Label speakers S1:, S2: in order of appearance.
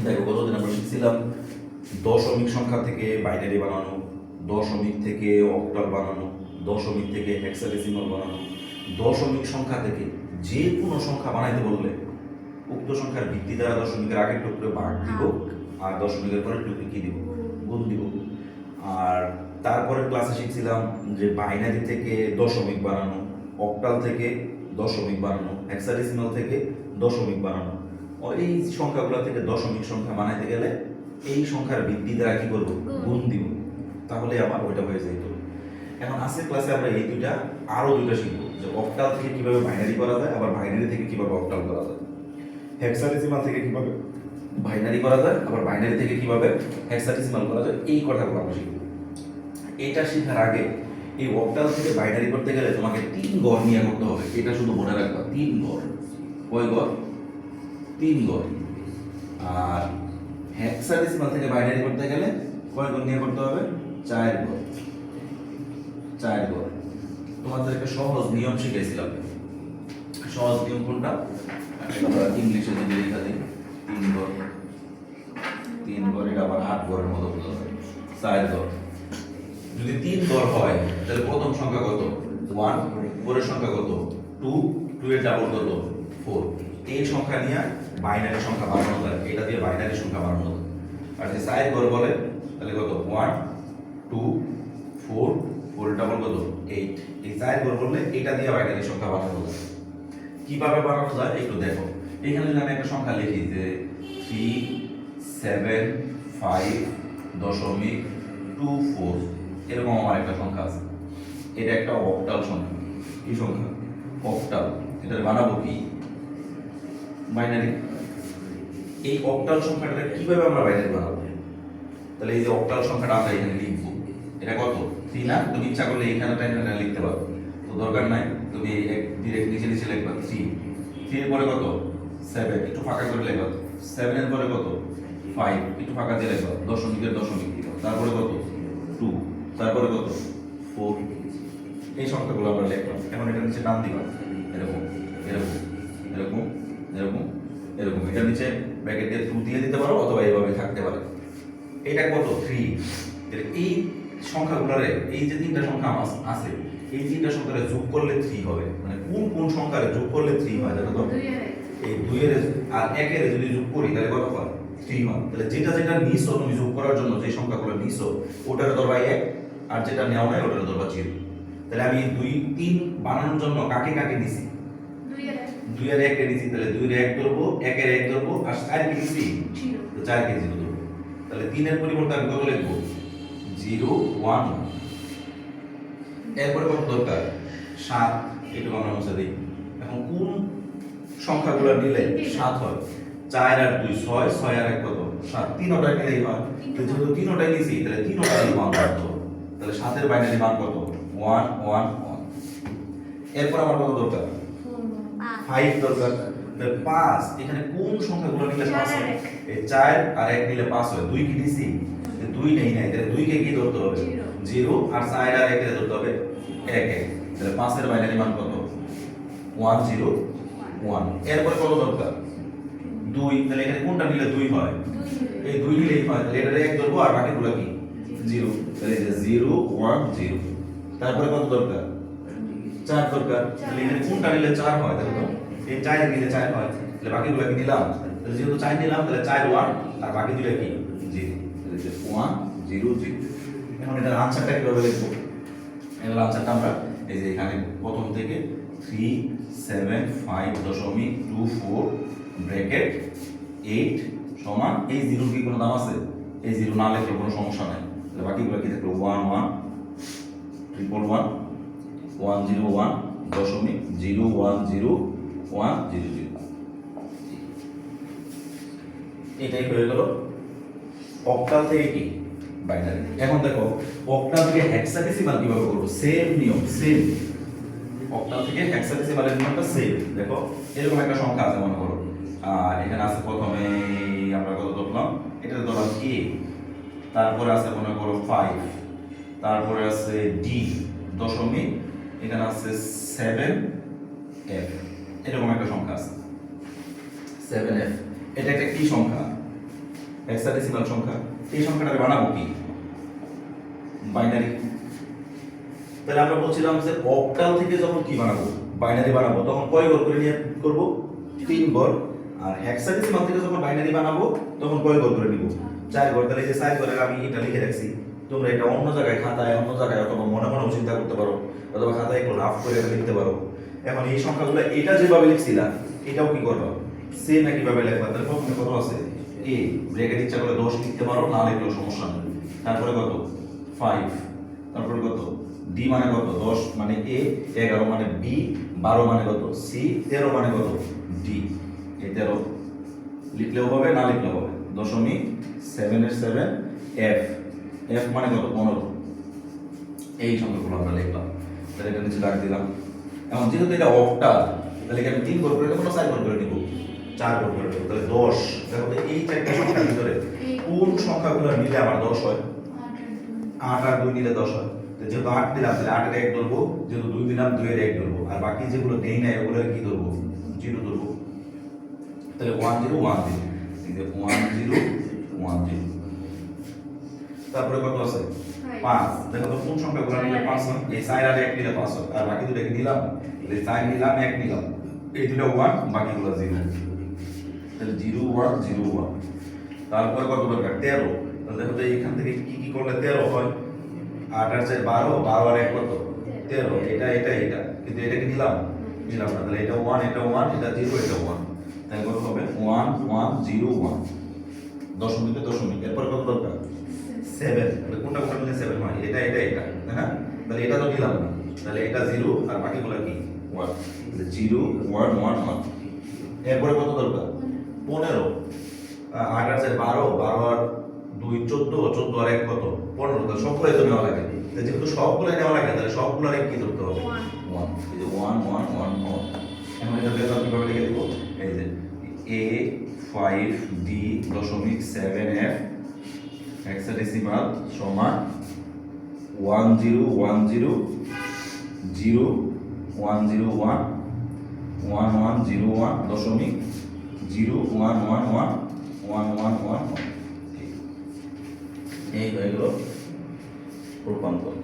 S1: দেখো কতদিন আমরা শিখছিলাম দশমিক সংখ্যা থেকে বাইনারি বানানো, দশমিক থেকে অক্টাল বানানো, দশমিক থেকে হেক্সাডেসিমাল বানানো। দশমিক সংখ্যা থেকে যে কোনো সংখ্যা বানাইতে বললে উক্ত সংখ্যার ভিত্তি দ্বারা দশমিকের আগের টুকরো ভাগ দিব, আর দশমিকের পরের টুকরো কি দিব, গুণ দিব। আর তারপরে ক্লাসে শিখছিলাম যে বাইনারি থেকে দশমিক বানানো, অক্টাল থেকে দশমিক বানানো, হেক্সাডেসিমাল থেকে দশমিক বানানো। এই সংখ্যাগুলো থেকে দশমিক সংখ্যা বানাইতে গেলে এই সংখ্যার ভিত্তি দ্বারা কি করবো, গুণ দিব, তাহলে আমার ওইটা হয়ে যেত। এখন আজকের ক্লাসে আমরা এই দুইটা আরো দুইটা শিখবো, যে অক্টাল থেকে কিভাবে বাইনারি করা যায়, আবার বাইনারি থেকে কিভাবে অক্টাল করা যায়, হেক্সাডেসিমাল থেকে কিভাবে বাইনারি করা যায়, আবার বাইনারি থেকে কিভাবে হেক্সাডেসিমাল করা যায়, এই কথাগুলো আমরা শিখবো। এটা শেখার আগে এই অক্টাল থেকে বাইনারি করতে গেলে তোমাকে 3 গড় নিয়ে করতে হবে, এটা শুধু মনে রাখবা। 3 গড়, কয় গড়? 3 গড়। আর হেক্সাডেসিমাল থেকে বাইনারি করতে গেলে কয় গড় নিয়ে করতে হবে? 4 গড়। 4 গড়। তোমাদের একটা সহজ নিয়ম শিখেছিলাম। সহজ নিয়ম কোনটা? আমরা ইংলিশে যদি লেখা দিই 3 গড়, 3 গড়, এটা আবার 8 গড়ের মতো হতে হবে। 4 গড়। যদি 3 গড় হয় তাহলে প্রথম সংখ্যা কত? 1, পরের সংখ্যা কত? 2, 2 এর ডাবল কত? 4। এই সংখ্যা নিয়ে বাইনারি সংখ্যা বানানো যায়, এটা দিয়ে বাইনারি সংখ্যা বানানো যায়। আর যে 4 গড় বলে তাহলে কত? 1, 2, 4, 4 এর ডাবল কত? 8। এই 4 গড় বললে এটা দিয়ে বাইনারি সংখ্যা বানানো যায়। কিভাবে বানানো যায় একটু দেখো। এখানে যদি আমি একটা সংখ্যা লিখি যে 375.24, এরকম আমার একটা সংখ্যা আছে। এটা একটা অক্টাল সংখ্যা। কি সংখ্যা? অক্টাল। এটা বানাবো কি? বাইনারি। এই অক্টাল সংখ্যাটা কিভাবে আমরা বাইনারি বানাবো? তাহলে এই যে অক্টাল সংখ্যাটা আমরা এখানে লিখবো, এটা কত? 3 না? তুমি ইচ্ছা করলে এখানে টাইমটা লিখতে পারো, তো দরকার নাই। তুমি ডিরেক্ট নিচে নিচে লিখবা 3। 3 এর পরে কত? 7, একটু ফাঁকা করে লিখবা। 7 এর পরে কত? 5, একটু ফাঁকা দিয়ে লিখবা। দশমিকের দশমিক দিবা। তারপরে কত? 2, তারপরে কত? 4। এই সংখ্যাগুলো আমরা লিখলাম। এখন এটা নিচে টান দিবা, এরকম এরকম এরকম এরকম এরকম। এটা নিচে ব্র্যাকেট দিয়ে 2 দিয়ে দিতে পারো, অথবা এইভাবে থাকতে পারে। এটা কত? 3। এই সংখ্যাগুলোরে, এই যে 3টা সংখ্যা আছে, এই 3টা সংখ্যারে যোগ করলে 3 হবে। মানে কোন কোন সংখ্যারে যোগ করলে 3 হয় জানো তো? এই 2 এর আর 1 এর যদি যোগ করি তাহলে কত হয়? 3 হয়। তাহলে যেটা যেটা নিছো তুমি যোগ করার জন্য, যে সংখ্যাগুলো নিছো ওটার ধরবা 1, আর যেটা নেও নাই ওটার ধরবা 0। তাহলে আমি 2, 3 বানানোর জন্য কাকে কাকে নিছি? 2 এর 1 কে নিছি, তাহলে 2 এর 1 ধরবো, 1 এর 1 ধরবো, আর 4 কে নিছি, তো 4 কে 0 ধরবো। তাহলে 3 এর পরিবর্তে আমি কত লিখবো? 0, 1। এরপরে কত দরকার? 7। এটুকু আমরা মুছে দিই। এখন কোন সংখ্যাগুলো নিলে 7 হয়? 4 আর 2 6, 6 আর 1 কত? 7। 3টা নিলেই হয়। তো যেহেতু 3টা নিছি, তাহলে 3টারই মান কত? তাহলে 7 এর বাইনারি মান কত? 1, 1, 1। এরপর আমার কত দরকার? 5 দরকার। তাহলে 5, এখানে কোন সংখ্যাগুলো নিলে 5 হয়? এই 4 আর 1 নিলে 5 হয়। 2 কি দিছি? 2 নেই নাই, তাহলে 2 কে কি ধরতে হবে? 0। আর 4 আর 1 কে ধরতে হবে 1, 1। তাহলে 5 এর বাইনারি মান কত? 1, 0, 1। এরপরে কত দরকার? 2। তাহলে এখানে কোনটা নিলে 2 হয়? এই 2 নিলেই হয়। তাহলে এটারে 1 ধরবো, আর বাকিগুলো কি? 0। তাহলে এই যে 0, 1, 0। তারপরে কত দরকার? 4 দরকার। তাহলে এখানে কোনটা নিলে 4 হয়? তাহলে তো এই 4 নিলে 4 হয়। তাহলে বাকিগুলো কি নিলাম? তাহলে যেহেতু 4 নিলাম, তাহলে 4, 1, আর বাকি দুটো কি? 0। তাহলে যে 1, 0, 0। এখন এটার আনসারটা কিভাবে লিখবো? এর আনসারটা আমরা এই যে এখানে প্রথম থেকে 375.24 ব্র্যাকেট 8 সমান, এই 0 কি কোনো দাম আছে? এই 0 না লিখলে কোনো সমস্যা নাই। তাহলে বাকিগুলো কি থাকলো? 1, 1, 111, 101, 0.010, 100। এটাই হয়ে গেল অক্টাল থেকে কি? বাইনারি। এখন দেখো অক্টাল থেকে হেক্সাডেসিমাল কিভাবে করব? সেম নিয়ম, সেম। অক্টাল থেকে হেক্সাডেসিমালের নিয়মটা সেম। দেখো এরকম একটা সংখ্যা আছে মনে করো, আর এখানে আছে প্রথমে আমরা কত ধরলাম? এটা ধরলাম a, তারপরে আছে মনে করো 5, তারপরে আছে d দশমিক, এখানে আছে 7f। এরকম একটা সংখ্যা আছে 7f। এটা একটা কি সংখ্যা? হেক্সাডেসিমাল সংখ্যা। এই সংখ্যাটাকে বানাবো কি? বাইনারি। তাহলে আমরা বলছিলাম যে অক্টাল থেকে যখন কি বানাবো, বাইনারি বানাবো, তখন কয় ঘর করে নিয়ে করব? 3 ঘর। আর হেক্সাডেসিমাল থেকে যখন বাইনারি বানাবো তখন কয় ঘর করে নিব? 4 ঘর। তাহলে এই যে 4 ঘরের আমি এটা লিখে রাখছি। তোমরা এটা অন্য জায়গায় খাতায়, অন্য জায়গায় অথবা মনে মনেও চিন্তা করতে পারো, অথবা খাতায় একটু রাফ করে এটা লিখতে পারো। এখন এই সংখ্যাগুলো এটা যেভাবে লিখছিলা এটাও কি করবা? সেম একইভাবে লিখবা। তাহলে প্রথমে কত আছে? a, ব্র্যাকেট ইচ্ছা করে 10 লিখতে পারো, না লিখলেও সমস্যা নেই। তারপরে কত? 5। তারপরে কত? d মানে কত? 10 মানে a, 11 মানে b, 12 মানে কত? c, 13 মানে কত? d। এই 13 লিখলেও হবে, না লিখলেও হবে। দশমিক 7 এর 7 f, f মানে কত? 15। এই সংখ্যাগুলো আমরা লিখলাম। তাহলে এটা নিচে দাগ দিলাম। এখন যেহেতু এটা অক্টাল, তাহলে আমি 3 ঘর করে নেব না 4 ঘর করে নিব? 4 ঘর করে নেব। তাহলে 10। দেখো তো এই চারটা সংখ্যার ভিতরে কোন সংখ্যাগুলো নিলে আমার 10 হয়? 8 আর 2 নিলে 10 হয়। তো যেহেতু 8 দিলাম তাহলে 8 এর 1 ধরবো, যেহেতু 2 দিলাম 2 এর 1 ধরবো, আর বাকি যেগুলো দেই না ওগুলোর কি ধরবো? 0 ধরবো। তাহলে 1 0 1 0, এই যে 1 0 1 0। তারপরে কত আছে? 5। দেখো তো কোন সংখ্যাগুলো নিলে 5 হয়? এই 4 আর 1 নিলে 5 হয়। আর বাকি দুটোকে নিলাম, এই 4 নিলাম 1 নিলাম, এই দুটো 1, বাকিগুলো 0। তাহলে 0 1 0 1। তারপরে কত দরকার? 13। তাহলে দেখো তো এখান থেকে কি কি করলে 13 হয়? 8 আর 4 12, 12 আর 1 কত? 13। এটা এটা এটা, কিন্তু এটা কি নিলাম? নিলাম না। তাহলে এটা 1 এটা 1 এটা 0 এটা 1। তাহলে কত হবে? 1 1 0 1। দশমিকে দশমিক। এরপর কত দরকার? 7। তাহলে কোনটা কোনটা মিলে 7 হয়? এটা এটা এটা, তাই না? তাহলে এটা তো নিলাম না। তাহলে এটা 0 আর বাকিগুলো কি? 1। তাহলে 0 1 1 1। এরপরে কত দরকার? 15। 8 আর 4 12, 12 আর 2 14, 14 আর 1 কত? 15। তাহলে সবগুলাই তো নেওয়া লাগে। তাহলে যেহেতু সবগুলাই নেওয়া লাগে তাহলে সবগুলার কি ধরতে হবে? 1। এই যে 1 1 1 1। এখন এটা বের করে কিভাবে লিখে দিব? এই যে a 5 d দশমিক 7 f হেক্সাডেসিমাল সমান 1 0 1 0 0 1 0 1 1 1 0 1 দশমিক 0 1 1 1 1 1 1 1। এই হয়ে গেল রূপান্তর।